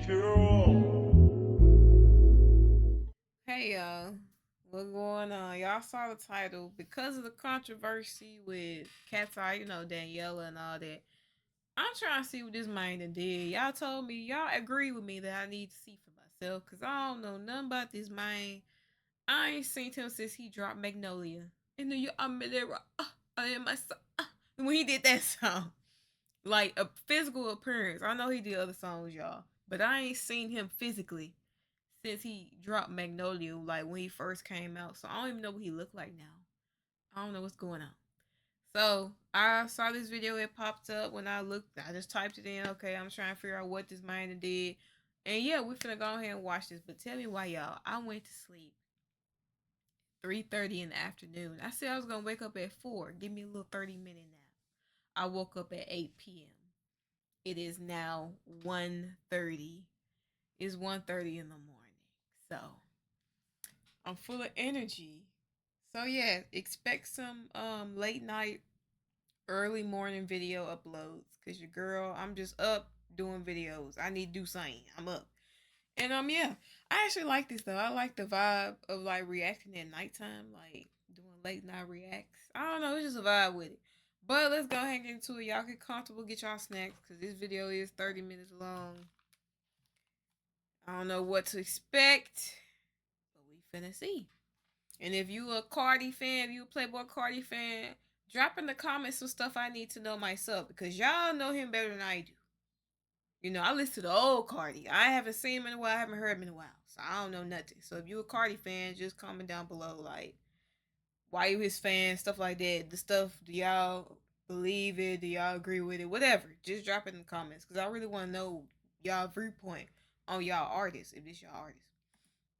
Hey y'all, what's going on? Y'all saw the title because of the controversy with Cat's you know, Daniela and all that. I'm trying to see what this man done did. Y'all told me, y'all agree with me that I need to see for myself because I don't know nothing about this man. I ain't seen him since he dropped Magnolia. And then I'm there, I am my son. When he did that song, like a physical appearance. I know he did other songs, y'all, but I ain't seen him physically since he dropped Magnolia, like when he first came out. So I don't even know what he looked like now. I don't know what's going on. So I saw this video. It popped up when I looked. I just typed it in. Okay, I'm trying to figure out what this man did. And yeah, we're finna go ahead and watch this. But tell me why, y'all. I went to sleep 3:30 in the afternoon. I said I was gonna wake up at 4. Give me a little 30-minute nap. I woke up at 8 p.m. It is now 1:30. It's 1:30 in the morning. So I'm full of energy. So yeah, expect some late night, early morning video uploads. Cause your girl, I'm just up doing videos. I need to do something. I'm up. And yeah, I actually like this though. I like the vibe of like reacting at nighttime, like doing late night reacts. I don't know, it's just a vibe with it. But let's go ahead and get into it. Y'all get comfortable, get y'all snacks, cause this video is 30 minutes long. I don't know what to expect, but we finna see. And if you a Carti fan, if you a Playboi Carti fan, drop in the comments some stuff I need to know myself because y'all know him better than I do. You know, I listen to the old Carti. I haven't seen him in a while. I haven't heard him in a while. So I don't know nothing. So if you a Carti fan, just comment down below like why you his fan, stuff like that. The stuff, do y'all believe it? Do y'all agree with it? Whatever. Just drop it in the comments because I really want to know y'all viewpoint on y'all artists if this y'all artist.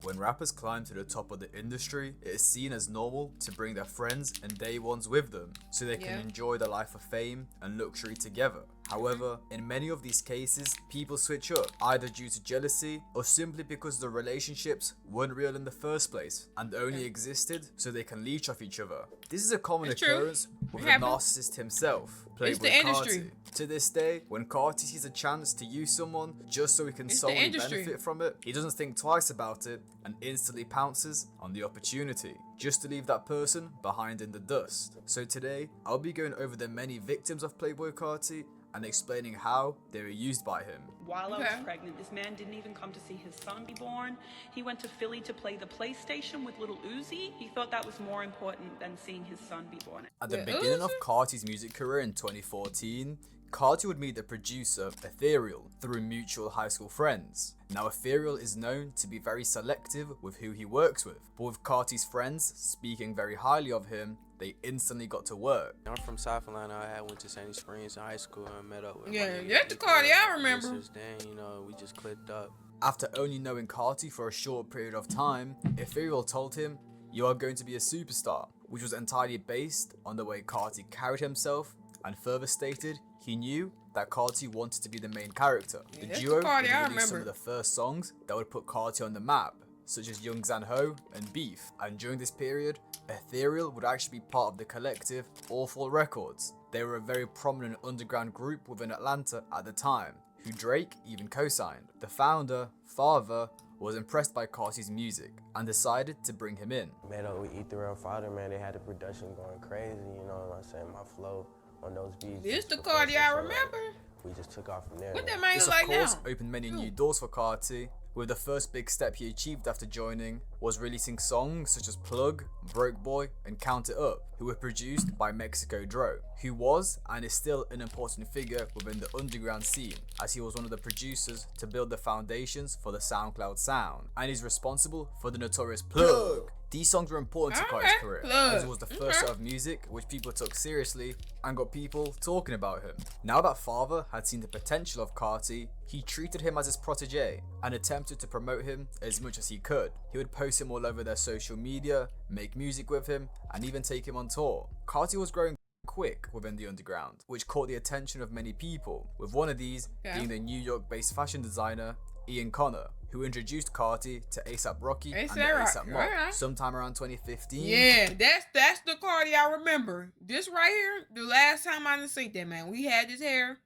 When rappers climb to the top of the industry, it is seen as normal to bring their friends and day ones with them so they can enjoy the life of fame and luxury together. However, in many of these cases, people switch up, either due to jealousy or simply because the relationships weren't real in the first place and only existed so they can leech off each other. This is a common occurrence with the narcissist himself, Playboi Carti. To this day, when Carti sees a chance to use someone just so he can solely benefit from it, he doesn't think twice about it and instantly pounces on the opportunity, just to leave that person behind in the dust. So today, I'll be going over the many victims of Playboi Carti and explaining how they were used by him. While I was pregnant, this man didn't even come to see his son be born. He went to Philly to play the PlayStation with Little Uzi. He thought that was more important than seeing his son be born. At the beginning of Carti's music career in 2014, Carti would meet the producer Ethereal through mutual high school friends. Now Ethereal is known to be very selective with who he works with, but with Carti's friends speaking very highly of him, they instantly got to work. I'm from South Atlanta. I went to Sandy Springs in high school and met up with that's the Carti I remember. Then, you know, we just clicked up. After only knowing Carti for a short period of time, Ethereal told him, "You are going to be a superstar," which was entirely based on the way Carti carried himself, and further stated he knew that Carti wanted to be the main character. The duo would release some of the first songs that would put Carti on the map, such as Young Zan Ho and Beef, and during this period, Ethereal would actually be part of the collective Awful Records. They were a very prominent underground group within Atlanta at the time, who Drake even co-signed. The founder, Father, was impressed by Carti's music and decided to bring him in. Man, with Ethereal Father, man, they had the production going crazy, you know what I'm saying? My flow on those beats. This the Carti I remember. We just took off from there. What that man this, like of course, now? opened many new doors for Carti, with the first big step he achieved after joining was releasing songs such as Plug, Broke Boy, and Count It Up, who were produced by Mexico Dro, who was and is still an important figure within the underground scene, as he was one of the producers to build the foundations for the SoundCloud sound, and is responsible for the notorious Plug. These songs were important to Carti's career, as it was the first set of music which people took seriously and got people talking about him. Now that Father had seen the potential of Carti, he treated him as his protege and attempted to promote him as much as he could. He would post him all over their social media, make music with him, and even take him on tour. Carti was growing quick within the underground, which caught the attention of many people, with one of these being the New York-based fashion designer Ian Connor, who introduced Carti to A$AP Rocky and the A$AP Mob sometime around 2015. Yeah, that's the Carti I remember. This right here, the last time I done seen that man, we had his hair.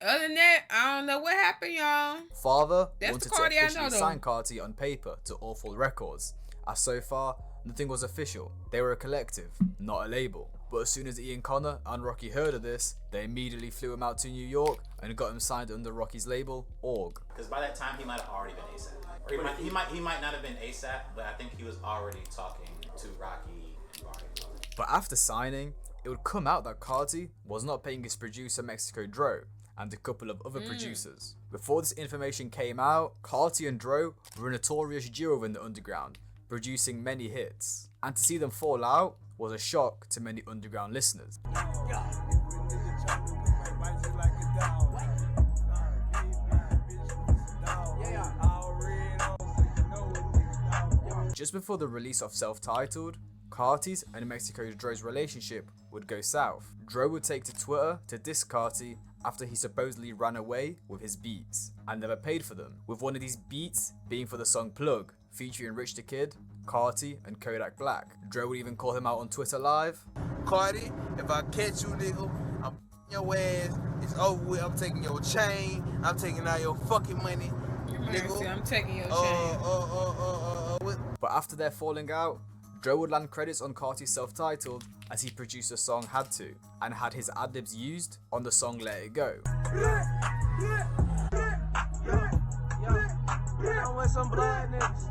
Other than that, I don't know what happened, y'all. Father That's wanted the to Carti I officially know, though. sign Carti on paper to Awful Records, as so far, nothing was official. They were a collective, not a label. But as soon as Ian Connor and Rocky heard of this, they immediately flew him out to New York and got him signed under Rocky's label, Org. Because by that time, he might have already been ASAP. Or he might not have been ASAP, but I think he was already talking to Rocky and Barney. But after signing, it would come out that Carti was not paying his producer Mexico Dro and a couple of other producers. Before this information came out, Carti and Dro were a notorious duo in the underground, producing many hits. And to see them fall out was a shock to many underground listeners. Just before the release of Self-Titled, Carti's and Mexico Dro's relationship would go south. Dro would take to Twitter to diss Carti after he supposedly ran away with his beats and never paid for them, with one of these beats being for the song Plug, featuring Rich the Kid, Carti, and Kodak Black. Dro would even call him out on Twitter Live. Carti, if I catch you, nigga, I'm your ass. It's over with. I'm taking your chain. I'm taking all your fucking money. Nigga. I'm taking your chain. But after their falling out, Dro would land credits on Carti's Self-Titled as he produced the song Had To and had his ad-libs used on the song Let It Go.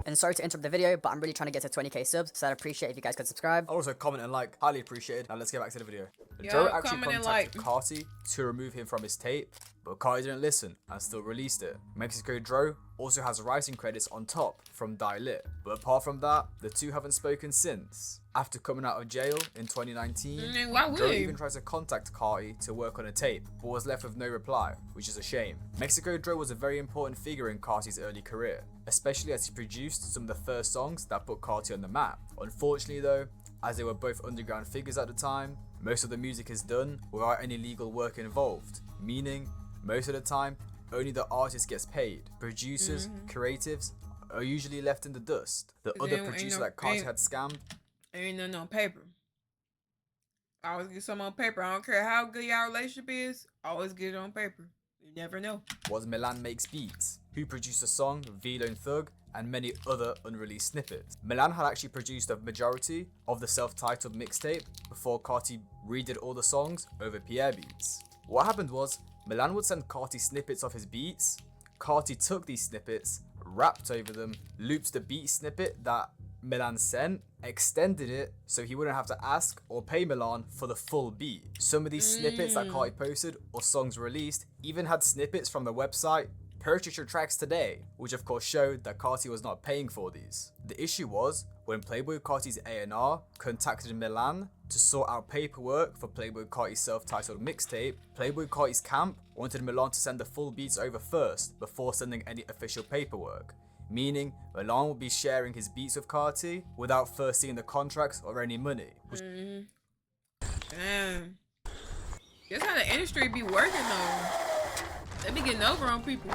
And sorry to interrupt the video, but I'm really trying to get to 20k subs, so I'd appreciate if you guys could subscribe. Also, comment and like, highly appreciated. Now let's get back to the video. Yo, Dro actually comment and contacted like. Carti to remove him from his tape, but Carti didn't listen and still released it. Mexico Dro also has writing credits on top from Die Lit, but apart from that, the two haven't spoken since. After coming out of jail in 2019, Why would Dro he? even tried to contact Carti to work on a tape, but was left with no reply, which is a shame. Mexico Dro was a very important figure in Carti's early career, especially as he produced some of the first songs that put Carti on the map. Unfortunately though, as they were both underground figures at the time, most of the music is done without any legal work involved, meaning most of the time only the artist gets paid. Producers, creatives are usually left in the dust. The other producer that Carti had scammed Ain't nothing on paper. Always get something on paper. I don't care how good y'all relationship is. Always get it on paper. You never know. was Milan Makes Beats, who produced the song V-Lone Thug and many other unreleased snippets. Milan had actually produced a majority of the self-titled mixtape before Carti redid all the songs over Pierre beats. What happened was, Milan would send Carti snippets of his beats. Carti took these snippets, rapped over them, looped the beat snippet that Milan sent, extended it so he wouldn't have to ask or pay Milan for the full beat. Some of these snippets that Carti posted or songs released even had snippets from the website Purchase Your Tracks Today, which of course showed that Carti was not paying for these. The issue was when Playboi Carti's A&R contacted Milan to sort out paperwork for Playboi Carti's self-titled mixtape. Playboi Carti's camp wanted Milan to send the full beats over first before sending any official paperwork, meaning Milan would be sharing his beats with Carti without first seeing the contracts or any money. Damn. That's how the industry be working though. They be getting over on people.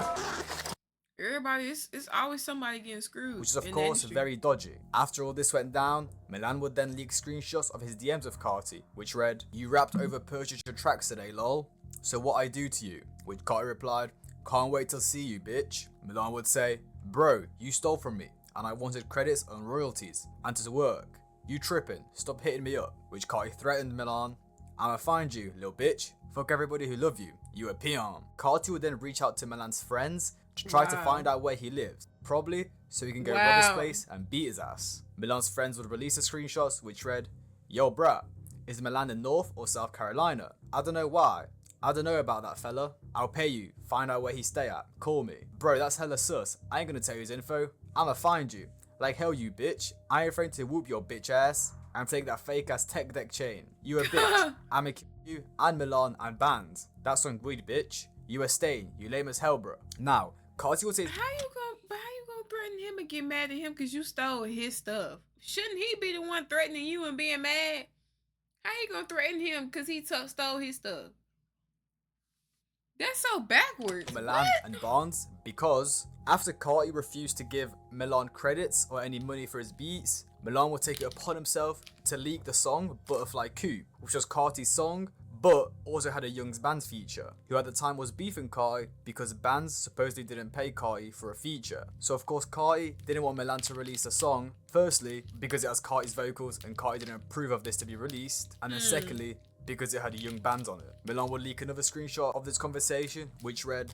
Everybody, it's always somebody getting screwed. Which is of in the course industry. very dodgy. After all this went down, Milan would then leak screenshots of his DMs with Carti, which read, "You rapped over Purchase Your Tracks today, lol. So what I do to you?" Which Carti replied, "Can't wait to see you, bitch." Milan would say, "Bro, you stole from me, and I wanted credits and royalties, and to work. You tripping, stop hitting me up." Which Carti threatened Milan, "I'ma find you, little bitch. Fuck everybody who love you. You a peon." Carti would then reach out to Milan's friends to try to find out where he lives, probably so he can go rob his place and beat his ass. Milan's friends would release the screenshots which read, "Yo bruh, is Milan in North or South Carolina? I don't know why. I don't know about that fella. I'll pay you. Find out where he stay at. Call me." Bro, that's hella sus. I ain't gonna tell you his info. I'ma find you. Like hell you bitch. I ain't afraid to whoop your bitch ass and take that fake ass tech deck chain. You a bitch. I'ma kill you and Milan and Bands. That's on greed, bitch. You a stain. You lame as hell, bro. Now, Carti will say, How you gonna threaten him and get mad at him because you stole his stuff? Shouldn't he be the one threatening you and being mad? How you gonna threaten him because he stole his stuff? That's so backwards. Milan What? and Barnes, because after Carti refused to give Milan credits or any money for his beats, Milan would take it upon himself to leak the song Butterfly Coup, which was Carti's song, but also had a Young's Bands feature, who at the time was beefing Carti because Bands supposedly didn't pay Carti for a feature. So of course Carti didn't want Milan to release a song, firstly because it has Carti's vocals and Carti didn't approve of this to be released, and then secondly because it had a Young Bands on it. Milan would leak another screenshot of this conversation which read,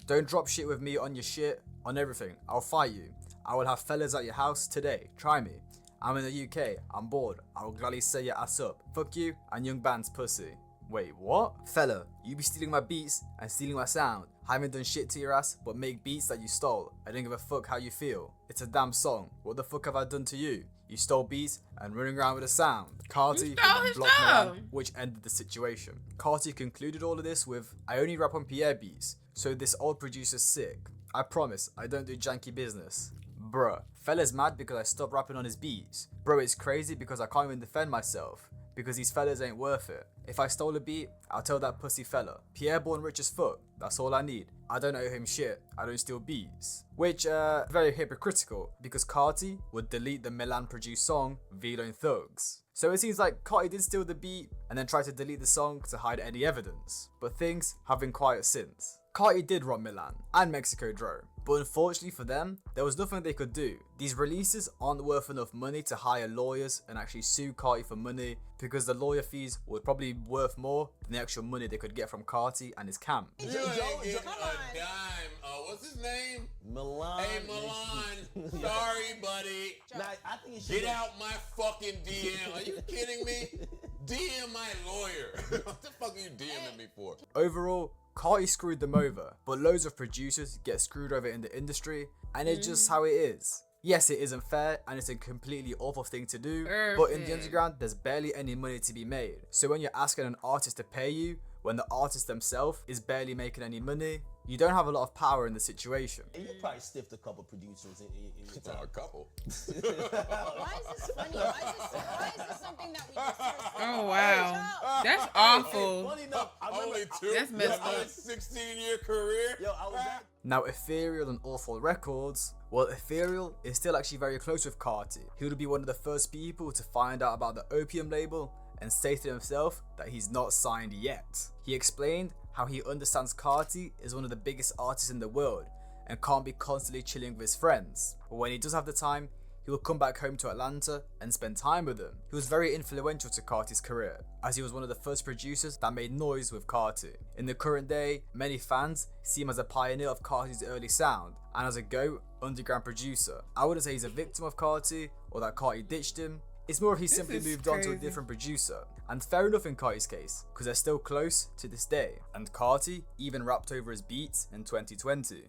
"Don't drop shit with me on your shit, on everything, I'll fight you. I will have fellas at your house today, try me. I'm in the UK, I'm bored, I will gladly say your ass up. Fuck you and Young Band's pussy." Wait, what? Fella, you be stealing my beats and stealing my sound. I haven't done shit to your ass but make beats that you stole. I don't give a fuck how you feel. It's a damn song. What the fuck have I done to you? You stole beats and running around with a sound. Carti blocked Milan, which ended the situation. Carti concluded all of this with, "I only rap on Pierre beats, so this old producer's sick. I promise, I don't do janky business." Bruh, fella's mad because I stopped rapping on his beats. Bro, it's crazy because I can't even defend myself. Because these fellas ain't worth it. If I stole a beat, I'll tell that pussy fella. Pierre born rich as fuck, that's all I need. I don't owe him shit, I don't steal beats. Which, very hypocritical, because Carti would delete the Milan produced song, Velo and Thugs. So it seems like Carti did steal the beat, and then tried to delete the song to hide any evidence. But things have been quiet since. Carti did rob Milan, and Mexico Dro, but unfortunately for them, there was nothing they could do. These releases aren't worth enough money to hire lawyers and actually sue Carti for money, because the lawyer fees would probably be worth more than the actual money they could get from Carti and his camp. You ain't getting a dime. What's his name? Milan. Hey, Milan. Sorry, buddy. Nah, I think it should Get out my fucking DM. Are you kidding me? DM my lawyer. What the fuck are you DMing me for? Overall, Carti screwed them over, but loads of producers get screwed over in the industry, and it's just how it is. Yes, it isn't fair, and it's a completely awful thing to do, but in the underground, there's barely any money to be made. So when you're asking an artist to pay you, when the artist themselves is barely making any money, you don't have a lot of power in the situation. You probably stiffed a couple producers in your time. A couple. Why is this funny? Why is this something that we just Oh wow, that's awful. Funny enough, I remember, Only two. That's messed My up. 16-year career. Yo, I was at, Now, Ethereal and Awful Records, well, Ethereal is still actually very close with Carti. He would be one of the first people to find out about the Opium label and stated himself that he's not signed yet. He explained how he understands Carti is one of the biggest artists in the world and can't be constantly chilling with his friends. But when he does have the time, he will come back home to Atlanta and spend time with them. He was very influential to Carti's career, as he was one of the first producers that made noise with Carti. In the current day, many fans see him as a pioneer of Carti's early sound, and as a GOAT underground producer. I wouldn't say he's a victim of Carti, or that Carti ditched him. It's more of he simply moved on to a different producer. And fair enough in Carti's case, because they're still close to this day. And Carti even rapped over his beats in 2020.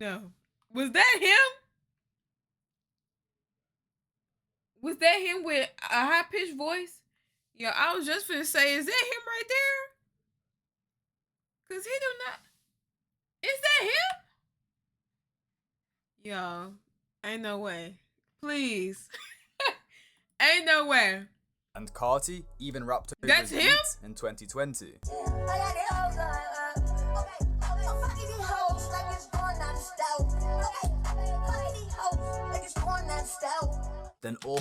No. Was that him? Was that him with a high-pitched voice? Yeah, I was just finna say, is that him right there? Cause he do not. Is that him? Yo, ain't no way. Please. Ain't no way. And Carti even rapped over That's his him? beats in 2020. Then all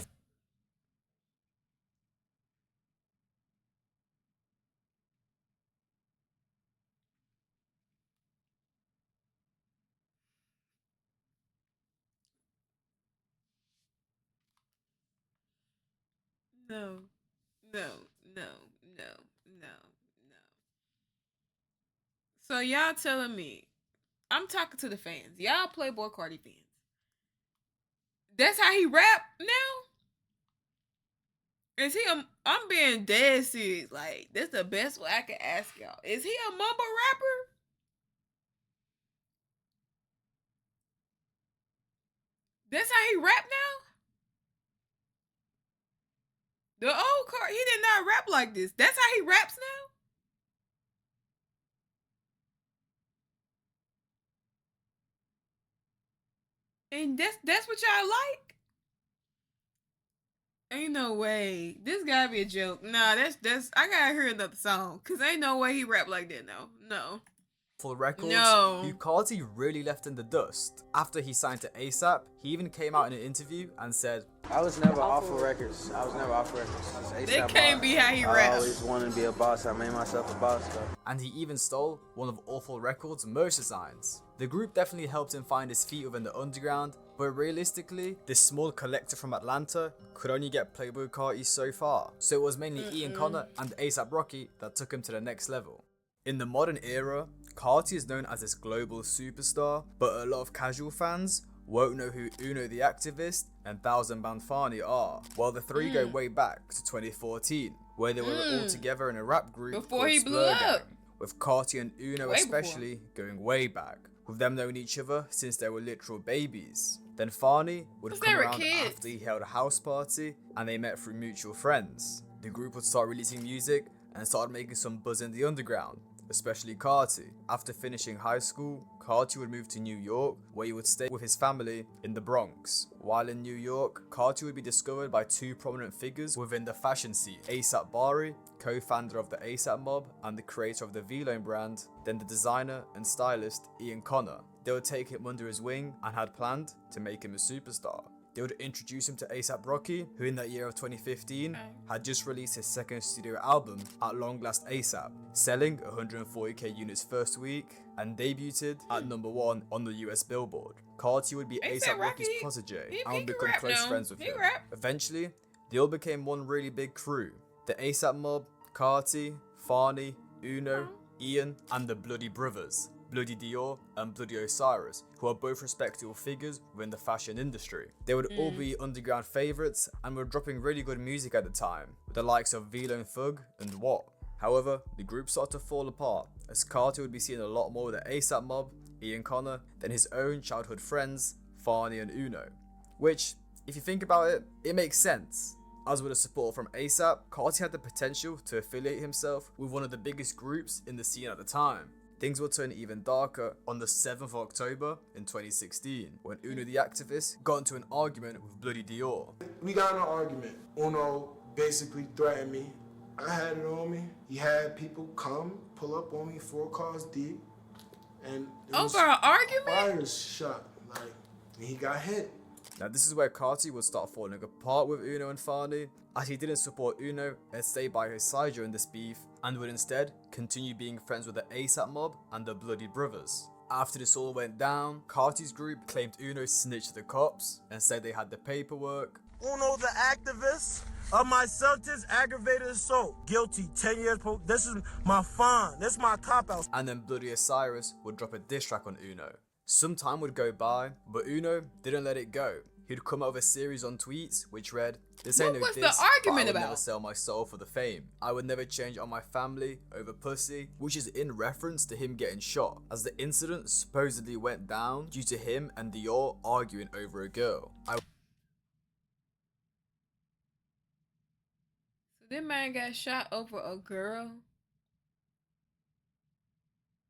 No, no, no, no, no, no. So y'all telling me, I'm talking to the fans. Y'all Playboi Carti fans. That's how he rap now? Is he I'm being dead serious. Like, that's the best way I can ask y'all. Is he a mumble rapper? That's how he rap now? The old Carti, he did not rap like this. That's how he raps now? And that's what y'all like? Ain't no way. This gotta be a joke. Nah, that's I gotta hear another song. Cause ain't no way he rap like that, no. No. For Records, No. who Carti really left in the dust. After he signed to ASAP, he even came out in an interview and said, I was never off of records. They can't be how he raps. I always wanted to be a boss. I made myself a boss, though. And he even stole one of Awful Records' merch designs. The group definitely helped him find his feet within the underground, but realistically, this small collective from Atlanta could only get Playboi Carti so far. So it was mainly Ian Connor and A$AP Rocky that took him to the next level. In the modern era, Carti is known as this global superstar, but a lot of casual fans won't know who Uno the Activist and Thousand Band Fani are. Well, the three go way back to 2014, where they were all together in a rap group Before called he blew Splur up. Gang, with Carti and Uno Way especially going way back, with them knowing each other since they were literal babies. Then Fani would Because come they were around kids. after he held a house party and they met through mutual friends. The group would start releasing music and started making some buzz in the underground, especially Carti. After finishing high school, Carti would move to New York, where he would stay with his family in the Bronx. While in New York, Carti would be discovered by two prominent figures within the fashion scene: A$AP Bari, co-founder of the A$AP Mob and the creator of the V-Lone brand, then the designer and stylist Ian Connor. They would take him under his wing and had planned to make him a superstar. They would introduce him to A$AP Rocky, who in that year of 2015 had just released his second studio album, At Long Last A$AP, selling 140k units first week and debuted at #1 on the US Billboard. Carti would be A$AP Rocky's Rocky, protege he and would can become rap close now. friends with He him. rap. Eventually, they all became one really big crew: the A$AP Mob, Carti, Fani, Uno, Ian, and the Bloody Brothers, Bloody Dior and Bloody Osiris, who are both respectable figures within the fashion industry. They would all be underground favourites and were dropping really good music at the time, with the likes of V-Lone Thug and What. However, the group started to fall apart, as Carti would be seen a lot more with the A$AP Mob, Ian Connor, than his own childhood friends, Fani and Uno. Which, if you think about it, it makes sense. As with the support from A$AP, Carti had the potential to affiliate himself with one of the biggest groups in the scene at the time. Things would turn even darker on the 7th of October in 2016, when Uno the Activist got into an argument with Bloody Dior. We got in an argument. Uno basically threatened me. I had it on me. He had people come, pull up on me 4 cars deep. And Over an argument? Fire shot. And he got hit. Now this is where Carti would start falling apart with Uno and Fani, as he didn't support Uno and stay by his side during this beef, and would instead continue being friends with the A$AP Mob and the Bloody Brothers. After this all went down, Carti's group claimed Uno snitched to the cops and said they had the paperwork. Uno the Activist of my substance aggravated assault. Guilty, 10 years. This is my fine. This is my cop-out. And then Bloody Osiris would drop a diss track on Uno. Some time would go by, but Uno didn't let it go. He'd come out with a series on tweets which read, "This ain't no What was diss, the argument but I would about? never sell my soul for the fame. I would never change on my family over pussy," which is in reference to him getting shot, as the incident supposedly went down due to him and Dior arguing over a girl. So this man got shot over a girl.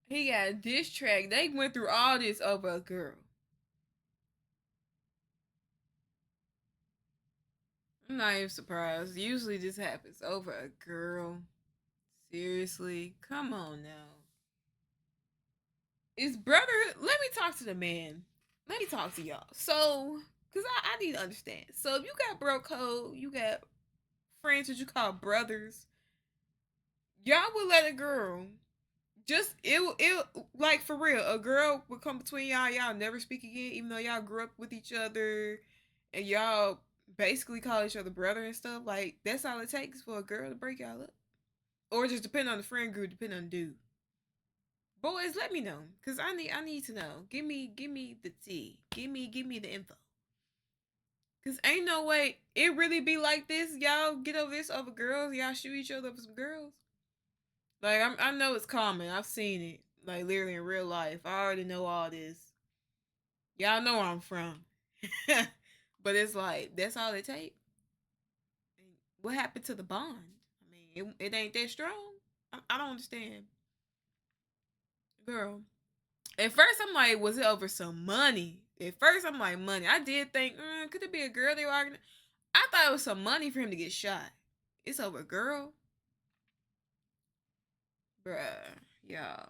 He got a diss track. They went through all this over a girl. I'm not even surprised. Usually this happens over a girl. Seriously? Come on now. Is brotherhood? Let me talk to the man. Let me talk to y'all. So, because I need to understand. So if you got bro code, you got friends that you call brothers, y'all would let a girl just it like for real, a girl would come between y'all never speak again, even though y'all grew up with each other and y'all basically call each other brother and stuff. Like that's all it takes for a girl to break y'all up, or just depend on the friend group, depend on the dude. Boys, let me know, cause I need to know. Give me the tea. Give me the info. Cause ain't no way it really be like this. Y'all get over this over girls. Y'all shoot each other for some girls. Like I know it's common. I've seen it. Like literally in real life. I already know all this. Y'all know where I'm from. But it's like that's all it takes. What happened to the bond? I mean, it ain't that strong. I don't understand. Girl. At first I'm like, was it over some money? At first I'm like, money. I did think, could it be a girl they were arguing? I thought it was some money for him to get shot. It's over a girl? Bruh, y'all.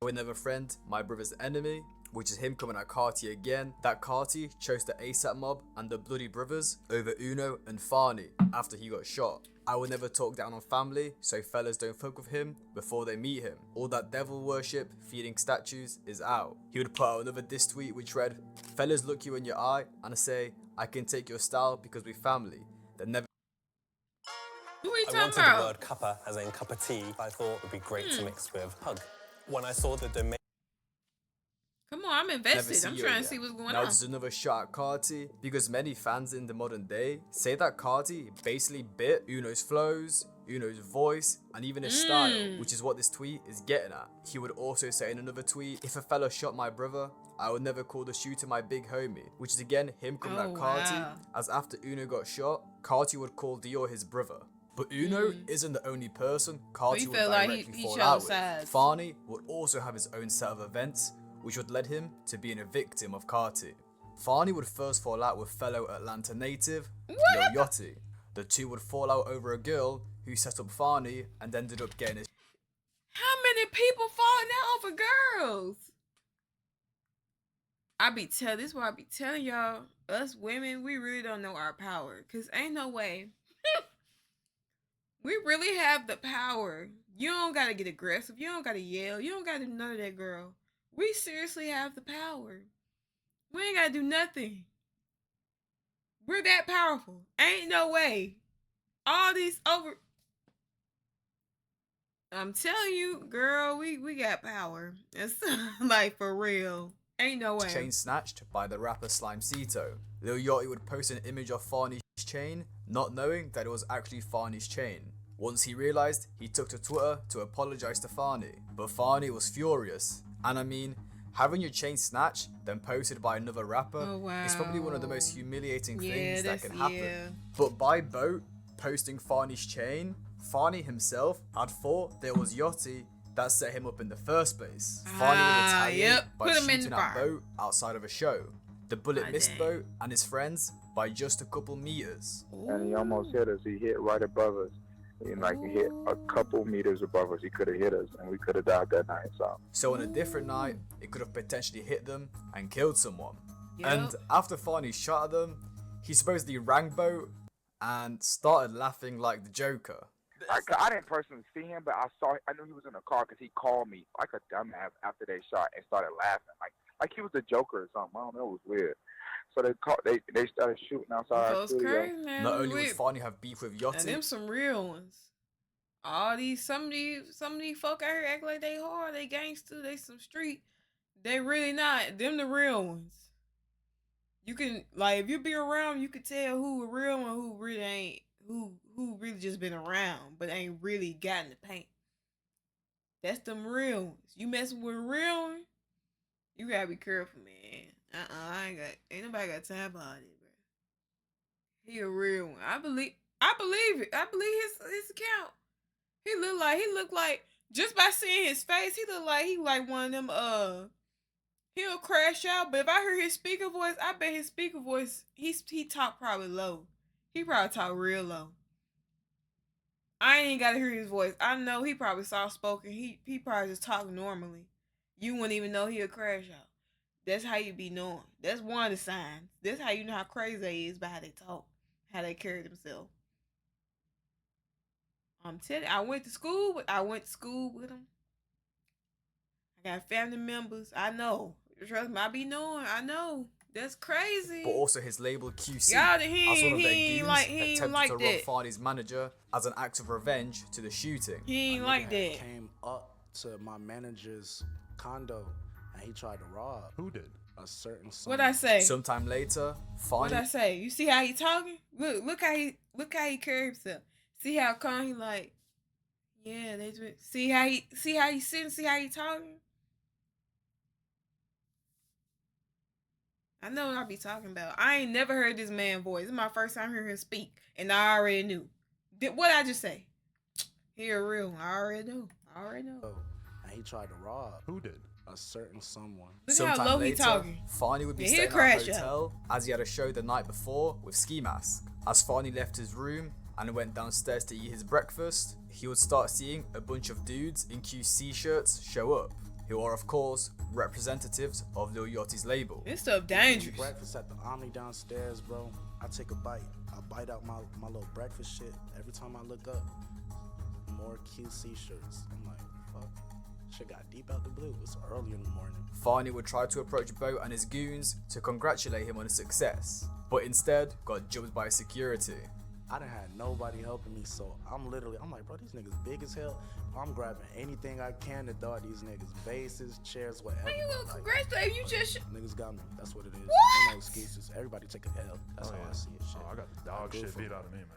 With another friend, my brother's enemy, which is him coming at Carti again, that Carti chose the ASAP mob and the Bloody Brothers over Uno and Fani after he got shot. I will never talk down on family, so fellas don't fuck with him before they meet him. All that devil worship, feeding statues is out. He would put out another diss tweet which read, fellas look you in your eye and say, I can take your style because we family. They never. Who are you I talking wanted about? the word cuppa, as in cup of tea, I thought would be great to mix with hug. When I saw the domain. Come on, I'm invested. I'm trying to see what's going Now on. there's another shot at Carti because many fans in the modern day say that Carti basically bit Uno's flows, Uno's voice, and even his style, which is what this tweet is getting at. He would also say in another tweet, if a fella shot my brother, I would never call the shooter my big homie, which is again him coming at Carti, as after Uno got shot, Carti would call Dior his brother. But Uno isn't the only person Carti would directly fall out with. Fani would also have his own set of events, which would lead him to being a victim of Carti. Fani would first fall out with fellow Atlanta native, Lil Yachty. The two would fall out over a girl who set up Fani and ended up getting his. How many people falling out over girls? This is why I be telling y'all, us women, we really don't know our power. Cause ain't no way. We really have the power. You don't gotta get aggressive. You don't gotta yell. You don't gotta do none of that, girl. We seriously have the power. We ain't gotta do nothing. We're that powerful. Ain't no way. All these over. I'm telling you, girl, we got power. It's like for real. Ain't no way. Chain snatched by the rapper Slimecito. Lil Yachty would post an image of Fani's chain, not knowing that it was actually Fani's chain. Once he realized, he took to Twitter to apologize to Fani, but Fani was furious. And I mean, having your chain snatched, then posted by another rapper, is probably one of the most humiliating things that can happen. But by boat, posting Fani's chain, Fani himself had thought there was Yachty that set him up in the first place. Fani would retaliate by shooting at Boat outside of a show. The bullet missed Boat and his friends by just a couple meters. And he almost hit us. He hit right above us. He hit a couple meters above us. He could have hit us, and we could have died that night. So on a different night, it could have potentially hit them and killed someone. And after Fani shot at them, he supposedly rang Boat and started laughing like the Joker. I didn't personally see him, but I knew he was in the car because he called me like a dumbass after they shot and started laughing like he was the Joker or something. I don't know, it was weird. So they started shooting outside our studio. Crazy, man. Not only would Fani have beef with Yachty, and them some real ones. All these some of these folk out here act like they hard, they gangster, they some street. They really not. Them the real ones. You can if you be around, you could tell who a real one, who really ain't, who really just been around but ain't really got in the paint. That's them real ones. You messing with a real one, you gotta be careful, man. Ain't nobody got time for all this, bro. He a real one. I believe it. I believe his account. He look like just by seeing his face, he look like one of them he'll crash out, but if I hear his speaker voice, I bet his speaker voice he talk probably low. He probably talk real low. I ain't gotta hear his voice. I know he probably soft spoken. He probably just talk normally. You wouldn't even know he'll crash out. That's how you be knowing. That's one of the signs. That's how you know how crazy they is by how they talk, how they carry themselves. I'm telling you, I went to school with them. I got family members. I know. Trust me, I be knowing. I know. That's crazy. But also his label QC, y'all, as one of their goons, attempted to rob Fani's manager as an act of revenge to the shooting. He ain't like that. Came up to my manager's condo and he tried to rob. Who did? A certain son. What I say? Sometime later, Fani. What I say? You see how he talking? Look how he carry himself. See how calm he like. Yeah, they do. See how he sitting. See how he talking. I know what I be talking about. I ain't never heard this man's voice. This is my first time hearing him speak, and I already knew. What I just say? He a real one. I already know. And he tried to rob. Who did? A certain someone. Look how low he talking. Fani would be staying at a hotel as he had a show the night before with Ski Mask. As Fani left his room, and went downstairs to eat his breakfast, he would start seeing a bunch of dudes in QC shirts show up, who are of course representatives of Lil Yachty's label. This stuff dangerous. Breakfast at the Omni downstairs, bro. I take a bite. I bite out my little breakfast shit. Every time I look up, more QC shirts. I'm like, fuck. Shit got deep out the blue. It's early in the morning. Farney would try to approach Bo and his goons to congratulate him on his success, but instead got jumped by security. I done had nobody helping me, so I'm like, bro, these niggas big as hell. I'm grabbing anything I can to throw at these niggas. Vases, chairs, whatever. How you gonna congratulate you just... Niggas got me. That's what it is. What? Ain't no excuses. Everybody take a L. That's how I see it. Shit. I got the dog shit beat out of me, man.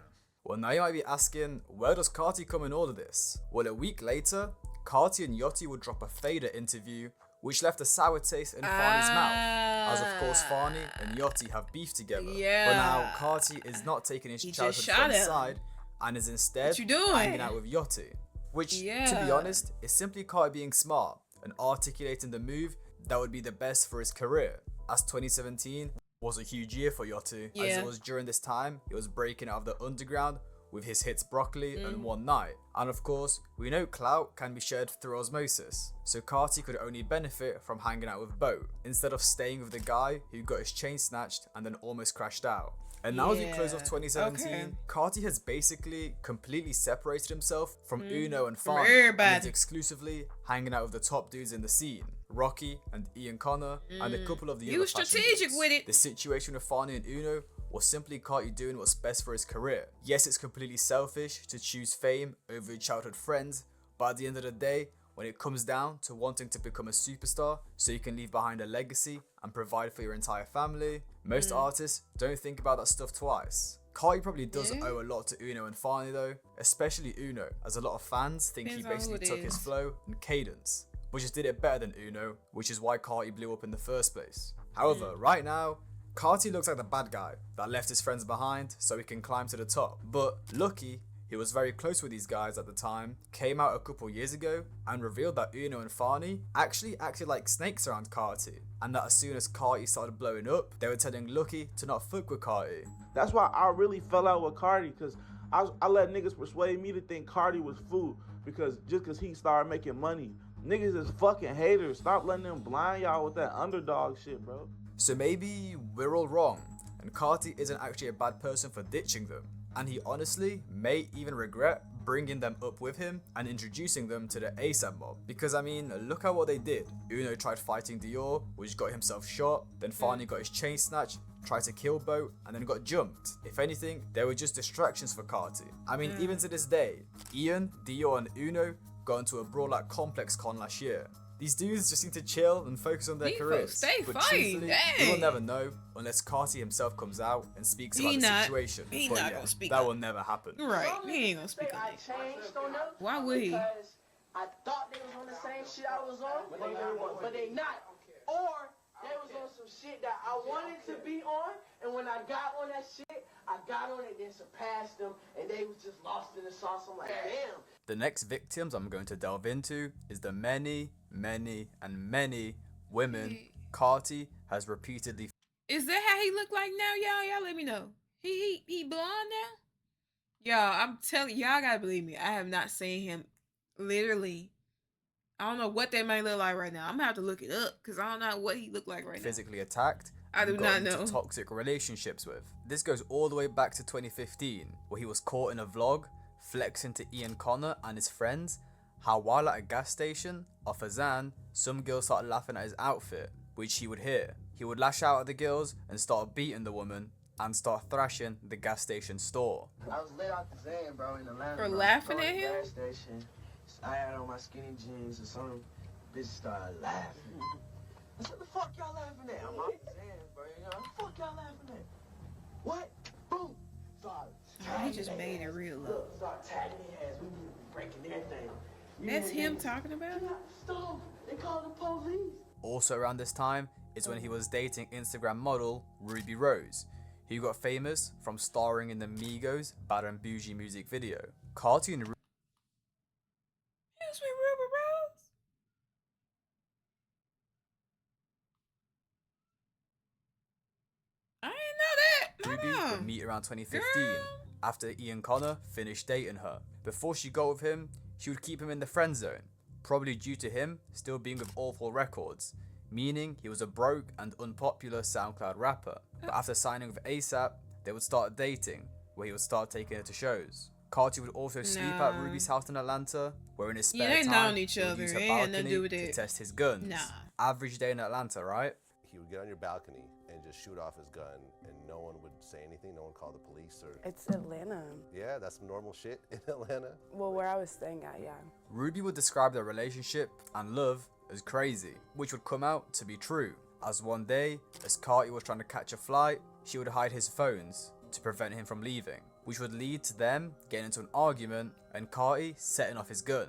Well, now you might be asking, where does Carti come in all of this? Well, a week later, Carti and Yachty would drop a fader interview, which left a sour taste in Farney's mouth, as of course Farney and Yachty have beef together. Yeah. But now Carti is not taking his childhood friend's side and is instead hanging out with Yachty. Which, to be honest, is simply Carti being smart and articulating the move that would be the best for his career, as 2017 was a huge year for Yachty, as it was during this time he was breaking out of the underground with his hits Broccoli and One Night. And of course, we know clout can be shared through osmosis, so Carti could only benefit from hanging out with Bo, instead of staying with the guy who got his chain snatched and then almost crashed out. And now as we close off 2017, Carti has basically completely separated himself from Uno and Farney, and is exclusively hanging out with the top dudes in the scene. Rocky and Ian Connor and a couple of the other was strategic with it. The situation with Farney and Uno was simply Carti doing what's best for his career. Yes, it's completely selfish to choose fame over your childhood friends, but at the end of the day, when it comes down to wanting to become a superstar so you can leave behind a legacy and provide for your entire family, most artists don't think about that stuff twice. Carti probably does owe a lot to Uno and Farney though, especially Uno, as a lot of fans think he basically took his flow and cadence, but just did it better than Uno, which is why Carti blew up in the first place. However, right now, Carti looks like the bad guy that left his friends behind so he can climb to the top. But Lucky, who was very close with these guys at the time, came out a couple years ago and revealed that Uno and Farney actually acted like snakes around Carti, and that as soon as Carti started blowing up, they were telling Lucky to not fuck with Carti. That's why I really fell out with Carti, because I let niggas persuade me to think Carti was food, because just because he started making money. Niggas is fucking haters. Stop letting them blind y'all with that underdog shit, bro. So maybe we're all wrong, and Carti isn't actually a bad person for ditching them, and he honestly may even regret bringing them up with him and introducing them to the ASAP mob, because I mean, look at what they did. Uno tried fighting Dior, which got himself shot, then Farney got his chain snatched, tried to kill Bo, and then got jumped. If anything, they were just distractions for Carti. I mean, even to this day, Ian, Dior and Uno got into a brawl at Complex Con last year. These dudes just seem to chill and focus on their careers. But truthfully, we will never know unless Carti himself comes out and speaks about the situation. He but not yeah, gonna speak that on will never happen. Right, he ain't gonna speak on it. Why would he? I thought they was on the same shit I was on, but they not. Or they was on some shit that I wanted to be on, and when I got on that shit, I got on it, then surpassed them, and they was just lost in the sauce. I'm like, damn. The next victims I'm going to delve into is the many, many, and many women Carti has repeatedly. Is that how he look like now, y'all? Y'all let me know. He blonde now? Y'all, I'm telling y'all gotta believe me. I have not seen him literally. I don't know what that may look like right now. I'm gonna have to look it up because I don't know what he look like right physically attacked. I do not know. Toxic relationships with. This goes all the way back to 2015, where he was caught in a vlog flexing to Ian Connor and his friends how while at a gas station off a Zan, some girls started laughing at his outfit, which he would hear. He would lash out at the girls and start beating the woman and start thrashing the gas station store. I was lit out the Zan, bro, in Atlanta. For laughing at him? Gas station. I had on my skinny jeans and some bitches started laughing. I said, the fuck y'all laughing at? I'm out the Zan, bro. You know, the fuck y'all laughing at? What? Boom. He just made it real low. Start tagging their ass. We be breaking everything. That's him talking about it? Stop. They call the police. Also around this time is when he was dating Instagram model Ruby Rose, who got famous from starring in the Migos Bad and Bougie music video. Carti and Excuse me, Ruby Rose? I didn't know that. Ruby would meet around 2015 after Ian Connor finished dating her. Before she got with him, she would keep him in the friend zone, probably due to him still being with Awful Records, meaning he was a broke and unpopular SoundCloud rapper. But after signing with ASAP, they would start dating, where he would start taking her to shows. Carti would also sleep at Ruby's house in Atlanta, where in his spare time, each he would other. use her It had nothing to balcony do with to it. test his guns. Average day in Atlanta, right? He would get on your balcony and just shoot off his gun, and no one would say anything. No one called the police or. It's Atlanta. Yeah, that's normal shit in Atlanta. Well, where I was staying at, yeah. Ruby would describe their relationship and love as crazy, which would come out to be true, as one day, as Carti was trying to catch a flight, she would hide his phones to prevent him from leaving, which would lead to them getting into an argument and Carti setting off his gun.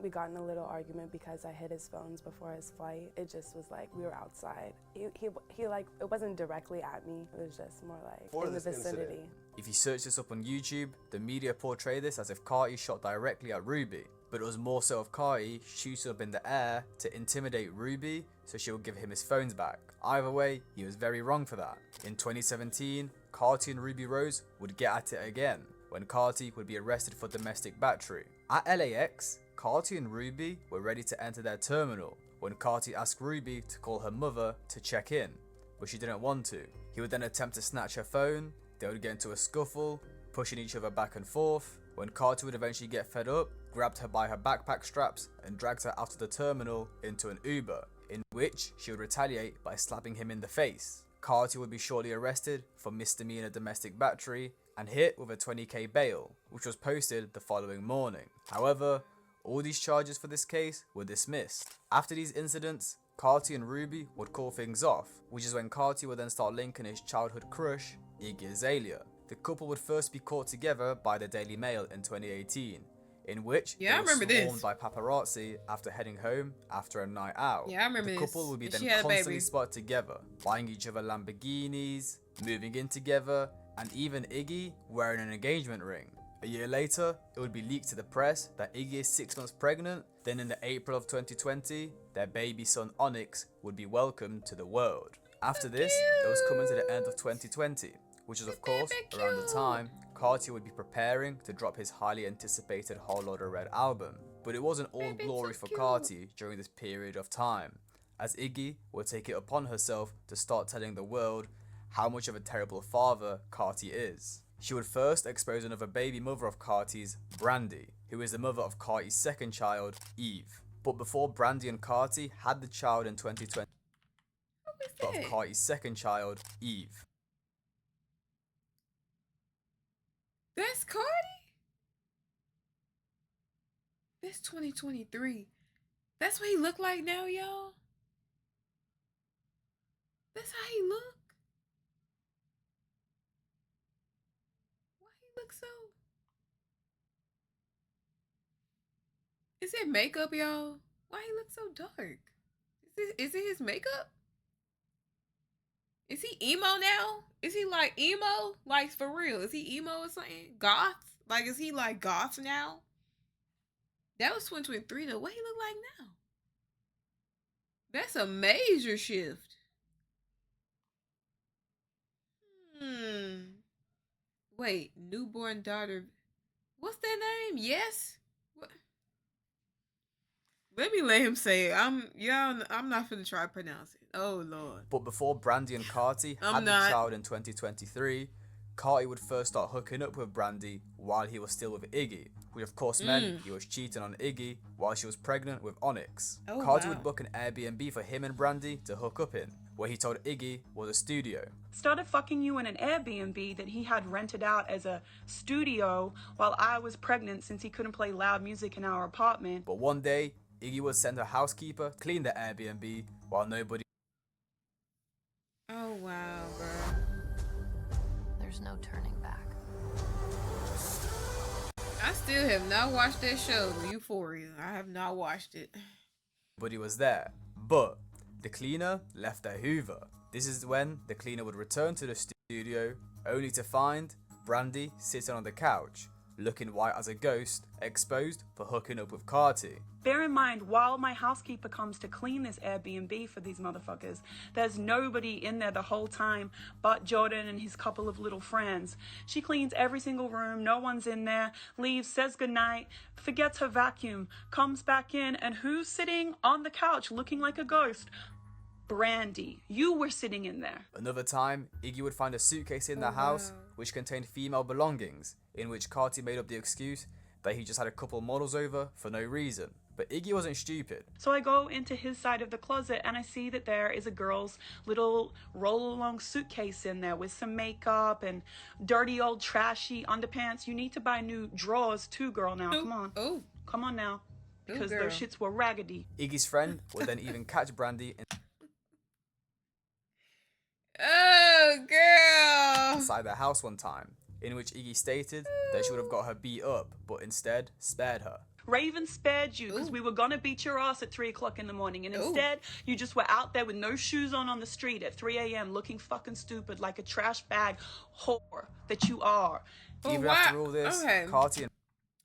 We got in a little argument because I hid his phones before his flight. It just was like we were outside. He like, it wasn't directly at me. It was just more like in the vicinity. If you search this up on YouTube, the media portray this as if Carti shot directly at Ruby, but it was more so of Carti shooting up in the air to intimidate Ruby so she would give him his phones back. Either way, he was very wrong for that. In 2017, Carti and Ruby Rose would get at it again, when Carti would be arrested for domestic battery. At LAX, Carti and Ruby were ready to enter their terminal when Carti asked Ruby to call her mother to check in, but she didn't want to. He would then attempt to snatch her phone, they would get into a scuffle, pushing each other back and forth, when Carti would eventually get fed up, grabbed her by her backpack straps and dragged her out of the terminal into an Uber, in which she would retaliate by slapping him in the face. Carti would be shortly arrested for misdemeanor domestic battery and hit with a $20,000 bail, which was posted the following morning. However, all these charges for this case were dismissed. After these incidents, Carti and Ruby would call things off, which is when Carti would then start linking his childhood crush, Iggy Azalea. The couple would first be caught together by the Daily Mail in 2018, in which they were swarmed by paparazzi after heading home after a night out. The couple would be then constantly spotted together, buying each other Lamborghinis, moving in together, and even Iggy wearing an engagement ring. A year later, it would be leaked to the press that Iggy is 6 months pregnant. Then in the April of 2020, their baby son Onyx would be welcomed to the world. After this, it was coming to the end of 2020, which is of course around the time Carti would be preparing to drop his highly anticipated Whole Lotta Red album. But it wasn't all glory for Carti during this period of time, as Iggy would take it upon herself to start telling the world how much of a terrible father Carti is. She would first expose another baby mother of Carti's, Brandy, who is the mother of Carti's second child, Eve. But before Brandy and Carti had the child in 2020, of Carti's second child, Eve. That's Carti? That's 2023. That's what he look like now, y'all? That's how he look? Why he look so... Is it makeup, y'all? Why he look so dark? Is it his makeup? Is he emo now? Is he like emo? Like for real? Is he emo or something? Goth? Like is he like goth now? That was 2023 though. What he look like now? That's a major shift. Wait, newborn daughter. What's that name? Yes? What? Let me let him say it. I'm not finna try to pronounce it. Oh Lord. But before Brandy and Carti had the child in 2023, Carti would first start hooking up with Brandy while he was still with Iggy, which of course meant he was cheating on Iggy while she was pregnant with Onyx. Carti would book an Airbnb for him and Brandy to hook up in, where he told Iggy was a studio. Started fucking you in an Airbnb that he had rented out as a studio while I was pregnant since he couldn't play loud music in our apartment. But one day, Iggy would send her housekeeper clean the Airbnb while nobody... Oh wow, bro. There's no turning back. I still have not watched that show, Euphoria. I have not watched it. Nobody was there, but the cleaner left their Hoover. This is when the cleaner would return to the studio, only to find Brandy sitting on the couch, looking white as a ghost, exposed for hooking up with Carti. Bear in mind, while my housekeeper comes to clean this Airbnb for these motherfuckers, there's nobody in there the whole time but Jordan and his couple of little friends. She cleans every single room, no one's in there, leaves, says goodnight, forgets her vacuum, comes back in, and who's sitting on the couch looking like a ghost? Brandy. You were sitting in there. Another time, Iggy would find a suitcase in the house which contained female belongings, in which Carti made up the excuse that he just had a couple models over for no reason. But Iggy wasn't stupid. So I go into his side of the closet and I see that there is a girl's little roll-along suitcase in there with some makeup and dirty old trashy underpants. You need to buy new drawers too, girl, now. Come on. Oh. Come on now. Because girl. those shits were raggedy. Iggy's friend would then even catch Brandy Oh, girl. inside their house one time, in which Iggy stated that she would have got her beat up, but instead spared her. Raven spared you because we were gonna beat your ass at 3 o'clock in the morning, and instead you just were out there with no shoes on the street at 3 a.m. looking fucking stupid like a trash bag whore that you are. Even after all this, Carti and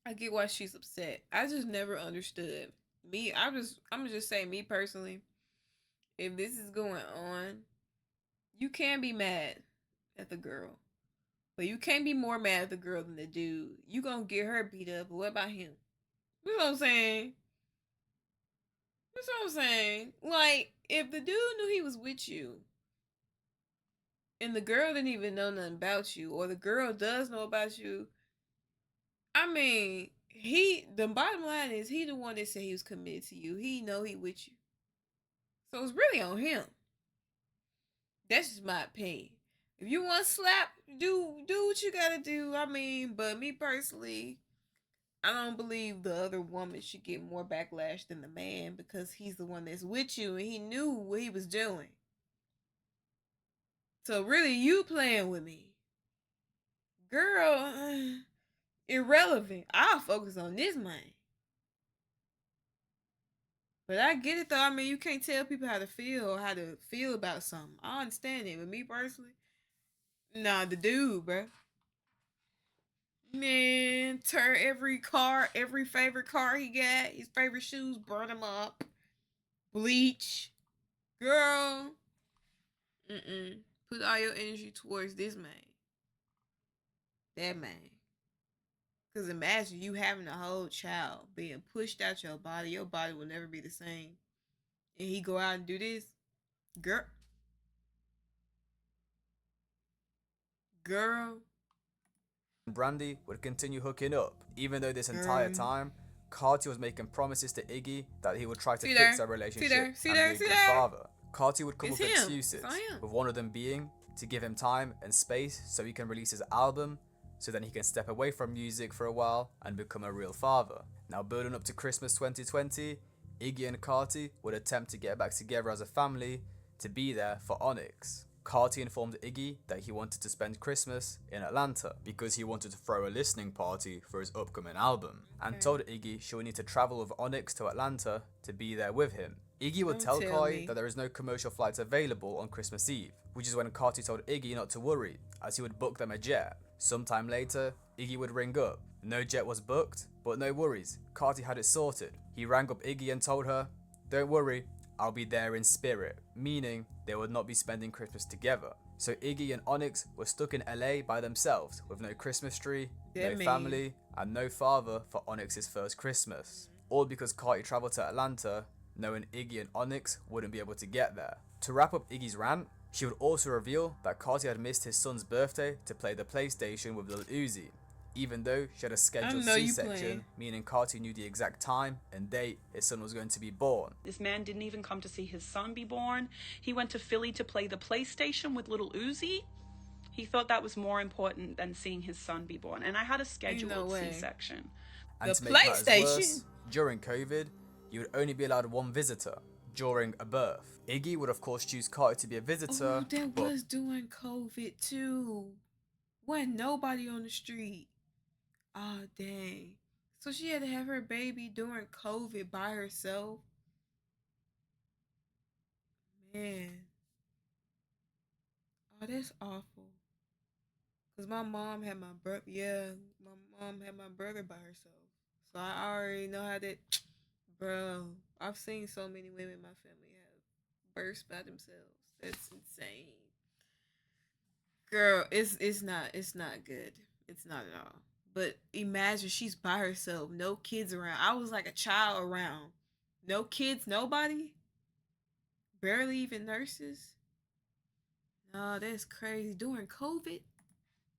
I get why she's upset. I just never understood. I'm gonna just say, me personally, if this is going on, you can be mad at the girl, but you can't be more mad at the girl than the dude. You gonna get her beat up, but what about him? You know what I'm saying? That's what I'm saying. Like, if the dude knew he was with you, and the girl didn't even know nothing about you, or the girl does know about you, I mean, the bottom line is, he the one that said he was committed to you. He know he with you. So it's really on him. That's just my opinion. If you want to slap, do what you gotta do. I mean, but me personally, I don't believe the other woman should get more backlash than the man, because he's the one that's with you and he knew what he was doing. So really, you playing with me. Girl, irrelevant. I'll focus on this man. But I get it though. I mean, you can't tell people how to feel about something. I understand it. But me personally, nah, the dude, bruh. Man, tear every favorite car he got, his favorite shoes, burn them up. Bleach. Girl. Put all your energy towards this man. That man. Because imagine you having a whole child being pushed out your body will never be the same. And he go out and do this? Girl. Brandy would continue hooking up, even though this entire time, Carti was making promises to Iggy that he would try to fix their relationship and be a good father. Carti would come up with excuses, with one of them being to give him time and space so he can release his album, so then he can step away from music for a while and become a real father. Now, building up to Christmas 2020, Iggy and Carti would attempt to get back together as a family to be there for Onyx. Carti informed Iggy that he wanted to spend Christmas in Atlanta because he wanted to throw a listening party for his upcoming album, and told Iggy she would need to travel with Onyx to Atlanta to be there with him. Iggy would tell Carti that there is no commercial flights available on Christmas Eve, which is when Carti told Iggy not to worry, as he would book them a jet. Sometime later, Iggy would ring up. No jet was booked, but no worries, Carti had it sorted. He rang up Iggy and told her, "Don't worry, I'll be there in spirit," meaning they would not be spending Christmas together. So Iggy and Onyx were stuck in LA by themselves with no Christmas tree, no family, and no father for Onyx's first Christmas. All because Carti travelled to Atlanta knowing Iggy and Onyx wouldn't be able to get there. To wrap up Iggy's rant, she would also reveal that Carti had missed his son's birthday to play the PlayStation with Lil Uzi, even though she had a scheduled C-section, meaning Carti knew the exact time and date his son was going to be born. This man didn't even come to see his son be born. He went to Philly to play the PlayStation with Little Uzi. He thought that was more important than seeing his son be born. And I had a scheduled C-section. And to make matters worse, during COVID, you would only be allowed one visitor during a birth. Iggy would of course choose Carti to be a visitor. Oh, that was during COVID too. Wasn't nobody on the street. Oh, dang. So she had to have her baby during COVID by herself? Man. Oh, that's awful. Cause my mom had my brother. Yeah, my mom had my brother by herself. So I already know how that. Bro, I've seen so many women in my family have births by themselves. That's insane. Girl, it's not good. It's not at all. But imagine she's by herself, no kids around. I was like a child around. No kids, nobody? Barely even nurses? No, that's crazy. During COVID?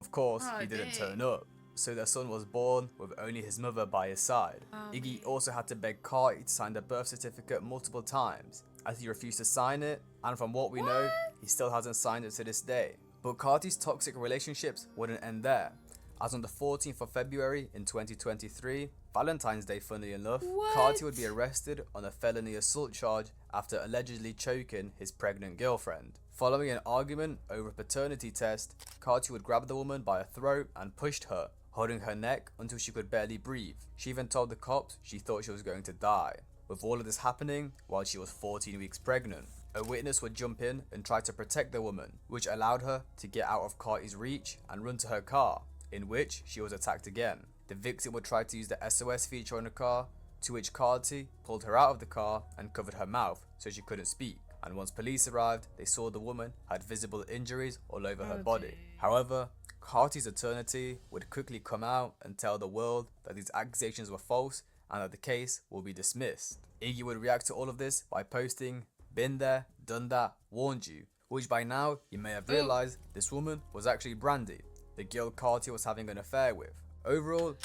Of course, Oh, he didn't dang. turn up, so their son was born with only his mother by his side. Oh, Iggy man. also had to beg Carti to sign the birth certificate multiple times, as he refused to sign it, and from what we know, he still hasn't signed it to this day. But Carti's toxic relationships wouldn't end there, as on the 14th of February in 2023, Valentine's Day funnily enough, Carti would be arrested on a felony assault charge after allegedly choking his pregnant girlfriend. Following an argument over a paternity test, Carti would grab the woman by her throat and pushed her, holding her neck until she could barely breathe. She even told the cops she thought she was going to die. With all of this happening while she was 14 weeks pregnant, a witness would jump in and try to protect the woman, which allowed her to get out of Carti's reach and run to her car, in which she was attacked again. The victim would try to use the SOS feature on the car, to which Carti pulled her out of the car and covered her mouth so she couldn't speak. And once police arrived, they saw the woman had visible injuries all over her body. However, Carti's attorney would quickly come out and tell the world that these accusations were false and that the case will be dismissed. Iggy would react to all of this by posting, "Been there, done that, warned you," which by now you may have realized this woman was actually Brandy, the girl Carti was having an affair with. Overall,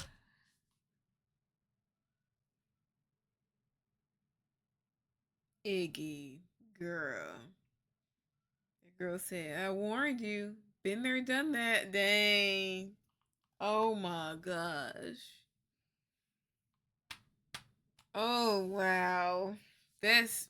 Iggy, girl. The girl said, I warned you. Been there, done that. Dang. Oh my gosh. Oh wow. That's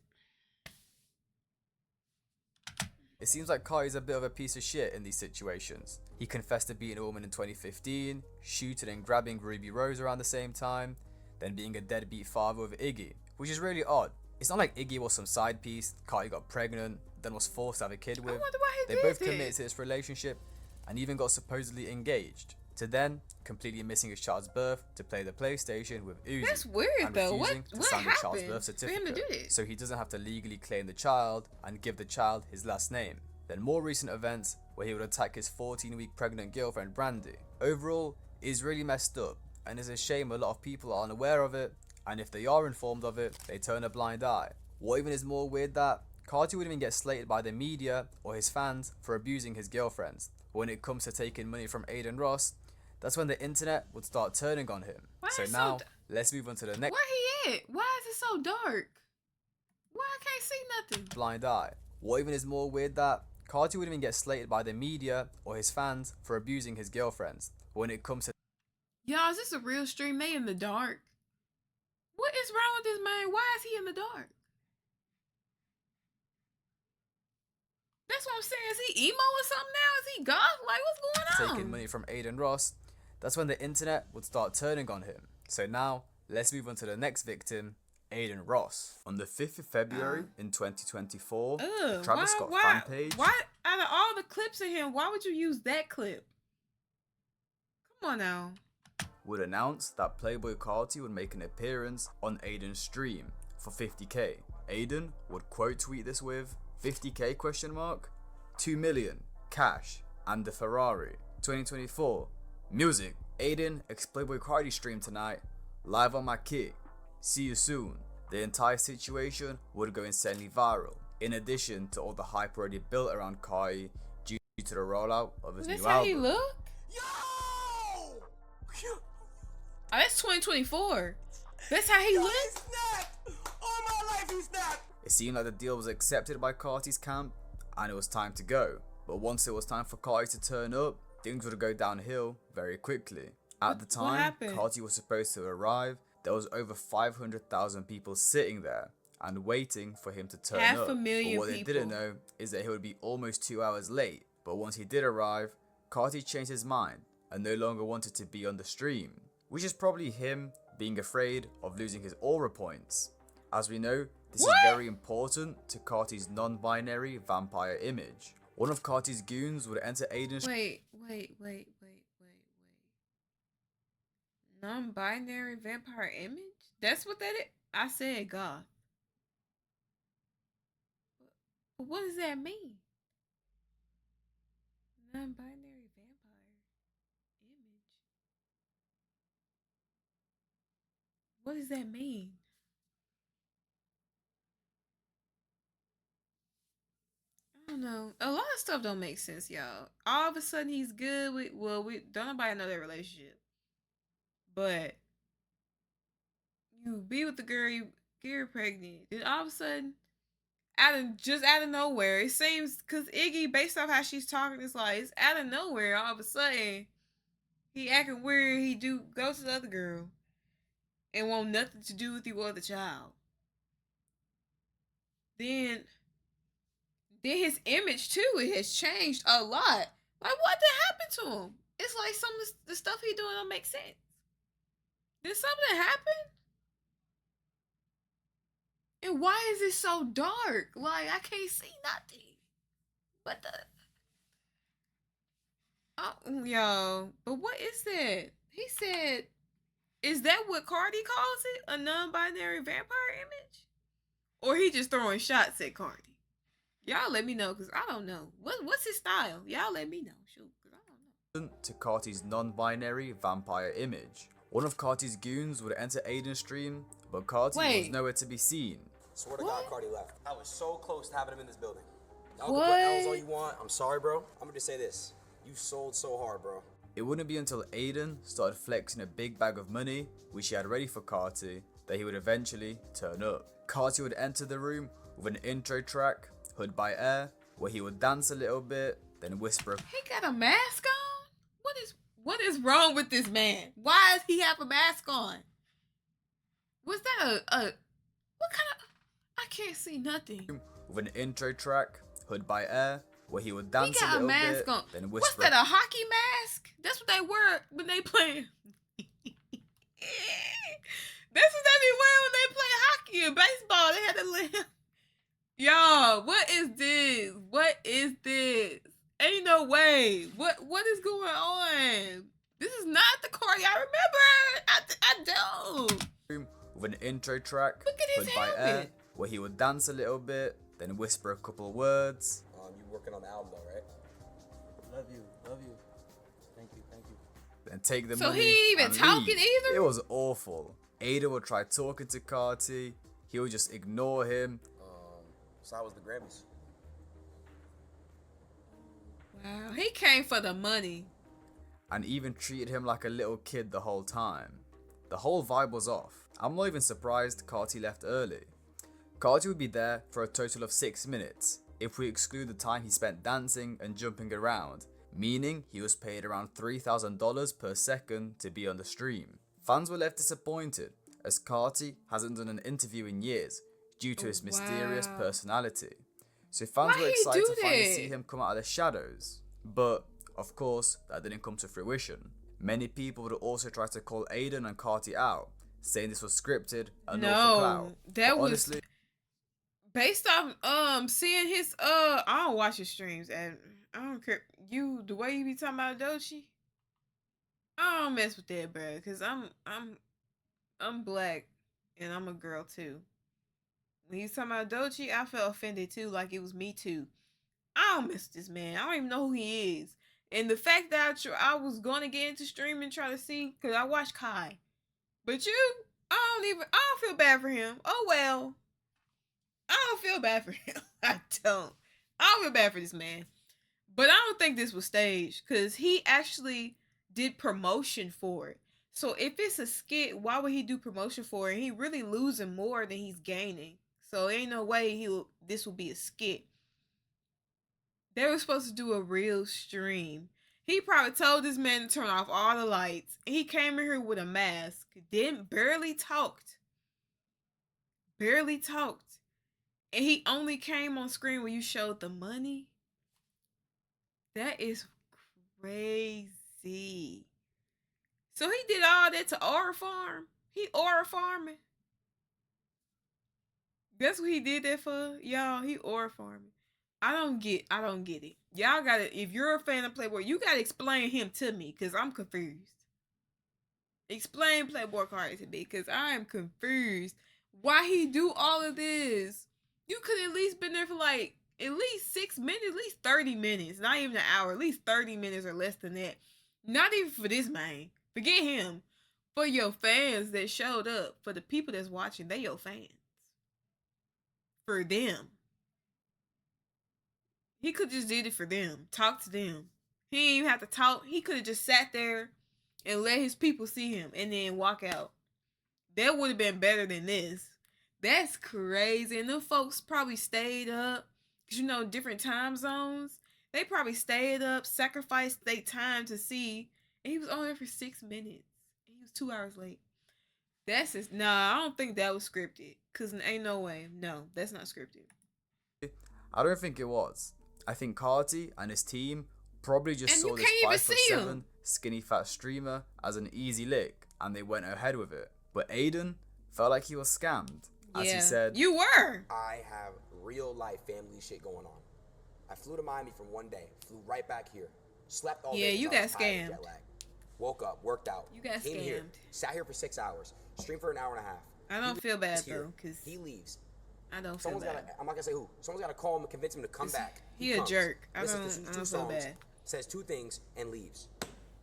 it seems like Carti's a bit of a piece of shit in these situations. He confessed to beating a woman in 2015, shooting and grabbing Ruby Rose around the same time, then being a deadbeat father with Iggy, which is really odd. It's not like Iggy was some side piece Carti got pregnant, then was forced to have a kid with. I wonder why he They did both committed this. to this relationship and even got supposedly engaged, to then completely missing his child's birth to play the PlayStation with Uzi. That's weird and though. refusing What to sign the child's happened birth for him to certificate, do this? so he doesn't have to legally claim the child and give the child his last name. Then more recent events where he would attack his 14-week pregnant girlfriend Brandy. Overall, it is really messed up, and it's a shame a lot of people aren't aware of it, and if they are informed of it, they turn a blind eye. What even is more weird that Carti would even get slated by the media or his fans for abusing his girlfriends. When it comes to taking money from Aiden Ross, that's when the internet would start turning on him. Why So is now, let's move on to the next Where he at? Why is it so dark? Why I can't see nothing? blind eye. What even is more weird that Carti would even get slated by the media or his fans for abusing his girlfriends. When it comes to Y'all, is this a real stream? They in the dark. What is wrong with this man? Why is he in the dark? That's what I'm saying. Is he emo or something now? Is he goth? Like, what's going on? taking money from Aiden Ross, that's when the internet would start turning on him. So now, let's move on to the next victim, Aiden Ross. On the 5th of February in 2024, the Travis Scott fan page Why, out of all the clips of him, why would you use that clip? Come on now. would announce that Playboi Carti would make an appearance on Aiden's stream for 50k. Aiden would quote tweet this with 50k question mark, 2 million, cash, and the Ferrari. 2024, music, Aiden ex Playboi Carti stream tonight, live on my kit, see you soon. The entire situation would go insanely viral, in addition to all the hype already built around Carti due to the rollout of his That's new how album. he look? Oh, that's 2024. That's how he look? All my life he snapped. It seemed like the deal was accepted by Carti's camp and it was time to go. But once it was time for Carti to turn up, things would go downhill very quickly. At the time happened? Carti was supposed to arrive, there was over 500,000 people sitting there and waiting for him to turn up. 500,000 But what they didn't people. know is that he would be almost 2 hours late. But once he did arrive, Carti changed his mind and no longer wanted to be on the stream, which is probably him being afraid of losing his aura points. As we know, this is very important to Carti's non-binary vampire image. One of Carti's goons would enter Aiden's. Wait. Non-binary vampire image? That's what that is? I said goth. But what does that mean? Non-binary vampire image. What does that mean? I don't know. A lot of stuff don't make sense, y'all. All of a sudden he's good with, well, we don't nobody know their relationship. But you be with the girl, you get her pregnant. Then all of a sudden, out of nowhere, it seems, because Iggy, based off how she's talking, it's like, it's out of nowhere, all of a sudden, he acting weird, he go to the other girl, and want nothing to do with the other child. Then his image, too, it has changed a lot. Like, what did happen to him? It's like some of the stuff he doing don't make sense. Did something happen? And why is it so dark? Like, I can't see nothing. What the? Oh, yo. But what is that? He said, is that what Carti calls it? A non-binary vampire image? Or he just throwing shots at Carti? Y'all let me know, because I don't know. What's his style? Y'all let me know. Shoot, because I don't know. To Carti's non-binary vampire image. One of Carti's goons would enter Aiden's stream, but Carti was nowhere to be seen. Swear to God, Carti left. I was so close to having him in this building. Y'all can put L's all you want. I'm sorry, bro. I'm gonna just say this. You sold so hard, bro. It wouldn't be until Aiden started flexing a big bag of money, which he had ready for Carti, that he would eventually turn up. Carti would enter the room with an intro track, Hood by Air, where he would dance a little bit, then whisper. He got a mask on? What is wrong with this man? Why does he have a mask on? Was that what kind of... I can't see nothing. With an intro track, Hood by Air, where he would dance a little bit, then whisper. What's that, a hockey mask? That's what they wear when they play. That's what they be wearing when they play hockey and baseball. They had to live. Y'all, what is this? What is this? Ain't no way. What is going on? This is not the Carti I remember. I don't. With an intro track, Look at his Hood by Air, helmet. where he would dance a little bit, then whisper a couple of words. You working on the album though, right? Love you. Thank you. Then take the So money he ain't even and talking leave. either? It was awful. Aiden would try talking to Carti. He would just ignore him. So how was the Grammys? Wow, he came for the money. And even treated him like a little kid the whole time. The whole vibe was off. I'm not even surprised Carti left early. Carti would be there for a total of 6 minutes, if we exclude the time he spent dancing and jumping around, meaning he was paid around $3,000 per second to be on the stream. Fans were left disappointed, as Carti hasn't done an interview in years due to his mysterious personality. So fans were excited to finally see him come out of the shadows. But, of course, that didn't come to fruition. Many people would also try to call Aiden and Carti out, saying this was scripted and not for clout. That But was honestly, based off seeing his I don't watch his streams and I don't care the way you be talking about Dochi. I don't mess with that, bro, because I'm black and I'm a girl too. When he's talking about Dochi, I felt offended too, like it was me too. I don't mess with this man. I don't even know who he is. And the fact that I was going to get into streaming and try to see, because I watch Kai. But I don't feel bad for him. Oh well. I don't feel bad for him. I don't feel bad for this man. But I don't think this was staged, because he actually did promotion for it. So if it's a skit, why would he do promotion for it? He really losing more than he's gaining. So ain't no way this will be a skit. They were supposed to do a real stream. He probably told this man to turn off all the lights. He came in here with a mask. Barely talked. And he only came on screen when you showed the money. That is crazy. So he did all that to Aura Farm? He Aura farming? That's what he did that for? Y'all, he Aura farming. I don't get it. Y'all gotta, if you're a fan of Playboi, you gotta explain him to me, cause I'm confused. Explain Playboi Carti to me, cause I am confused. Why he do all of this? You could at least been there for like at least 6 minutes, at least 30 minutes, not even an hour, at least 30 minutes or less than that. Not even for this man. Forget him. For your fans that showed up, for the people that's watching, they your fans. For them. He could just did it for them. Talk to them. He didn't even have to talk. He could have just sat there and let his people see him and then walk out. That would have been better than this. That's crazy. And them folks probably stayed up. Because, you know, different time zones. They probably stayed up, sacrificed their time to see. And he was on there for 6 minutes. And he was 2 hours late. That's just, nah, I don't think that was scripted. Because ain't no way. No, that's not scripted. I don't think it was. I think Carti and his team probably just And saw you this can't even 5'7" see him. skinny fat streamer as an easy lick and they went ahead with it. But Aiden felt like he was scammed. As he said, You were. I have real life family shit going on. I flew to Miami from one day, flew right back here, slept all day. Yeah, you because I got was tired of scammed. jet lag. Woke up, worked out. You got came here, scammed. sat here for 6 hours, streamed for an hour and a half. I don't feel bad Here. though, because He leaves. I don't feel Someone's bad. gotta. I'm not gonna say who. Someone's gotta call him and convince him to come back. He a comes, jerk. I listens don't to two feel songs, bad. says 2 things, and leaves.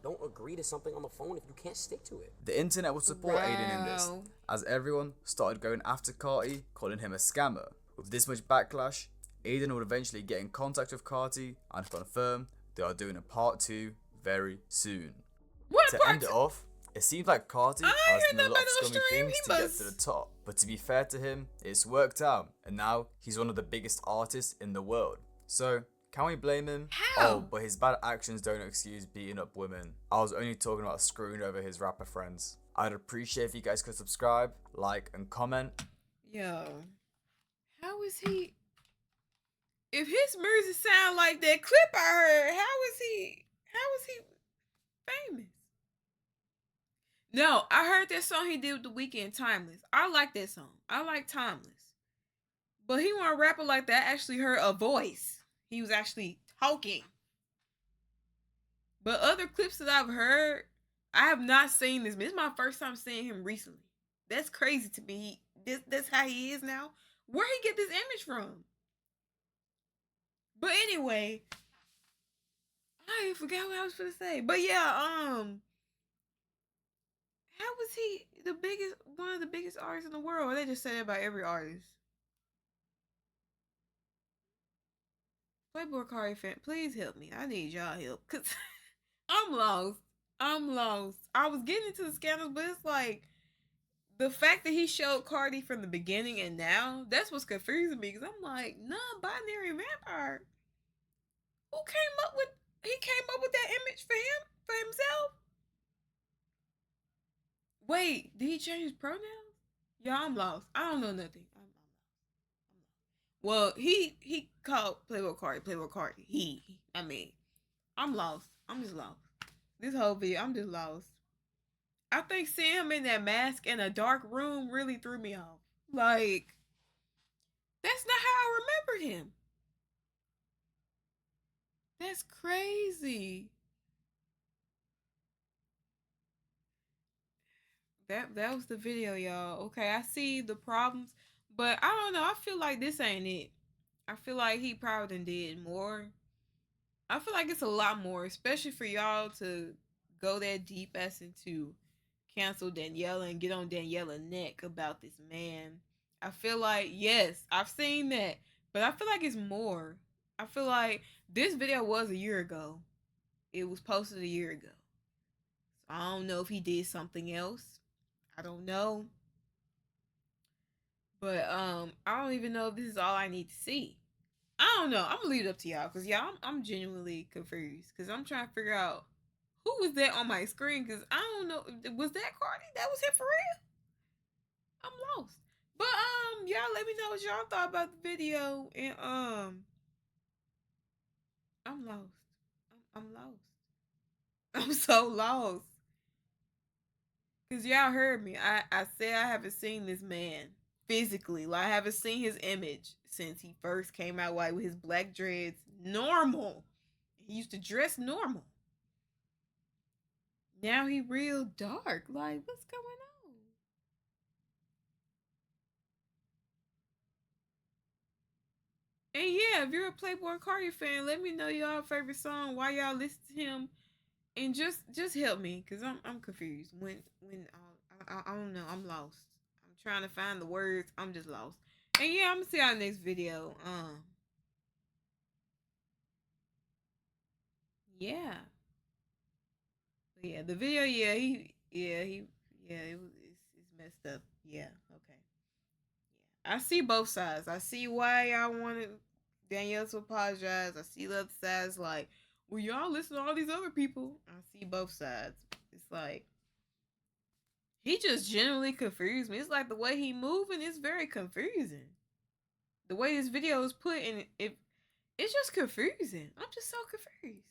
Don't agree to something on the phone if you can't stick to it. the internet will support Aiden in this, Wow. as everyone started going after Carti, calling him a scammer. With this much backlash, Aiden would eventually get in contact with Carti and confirm they are doing a part 2 very soon. What To part end it off, it seems like Carti I has ain't done a heard lot of nothing about no scummy stream. things He to get must- to the top. But to be fair to him, it's worked out, and now he's one of the biggest artists in the world. So, can we blame him? How? Oh, but his bad actions don't excuse beating up women. I was only talking about screwing over his rapper friends. I'd appreciate if you guys could subscribe, like, and comment. Yo, how is he? If his music sound like that clip I heard, how is he famous? No, I heard that song he did with The Weeknd, Timeless. I like that song. I like Timeless. But he wasn't rapping like that. I actually heard a voice. He was actually talking. But other clips that I've heard, I have not seen this. This is my first time seeing him recently. That's crazy to me. That's how he is now. Where he get this image from? But anyway, I forgot what I was gonna say. But yeah, how was he one of the biggest artists in the world? Or they just say that about every artist. Playboi Carti fan, please help me. I need y'all help, cause I'm lost. I was getting into the scandals, but it's like the fact that he showed Carti from the beginning and now, that's what's confusing me. Cause I'm like, non-binary vampire. Who came up with? He came up with that image for himself. Wait, did he change his pronouns? Yeah, I'm lost. I don't know nothing. I'm lost. Well, he called Playboi Carti. I'm lost. I'm just lost. This whole video, I'm just lost. I think seeing him in that mask in a dark room really threw me off. Like, that's not how I remembered him. That's crazy. That was the video, y'all. Okay, I see the problems, but I don't know. I feel like this ain't it. I feel like he probably done did more. I feel like it's a lot more, especially for y'all to go that deep as into cancel Daniela and get on Daniela's neck about this man. I feel like, yes, I've seen that, but I feel like it's more. I feel like this video was a year ago. It was posted a year ago. So I don't know if he did something else. I don't know. But I don't even know if this is all I need to see. I don't know. I'm gonna leave it up to y'all because y'all, I'm genuinely confused because I'm trying to figure out who was that on my screen because I don't know. Was that Carti? That was him for real? I'm lost. But y'all let me know what y'all thought about the video and I'm lost. I'm lost. I'm so lost. Cause y'all heard me. I said I haven't seen this man physically. Like, I haven't seen his image since he first came out white with his black dreads. Normal. He used to dress normal. Now he real dark. Like, what's going on? And yeah, if you're a Playboi Carti fan, let me know y'all favorite song, why y'all listen to him, and just help me, cause I'm confused. When I don't know, I'm lost. I'm trying to find the words. I'm just lost. And yeah, I'm gonna see y'all next video. Yeah. But yeah, the video, it's messed up. Yeah, okay. I see both sides. I see why y'all wanted Danielle to apologize. I see the other sides like, well, y'all listen to all these other people. I see both sides. It's like, he just generally confused me. It's like the way he moving is very confusing. The way this video is put in it's just confusing. I'm just so confused.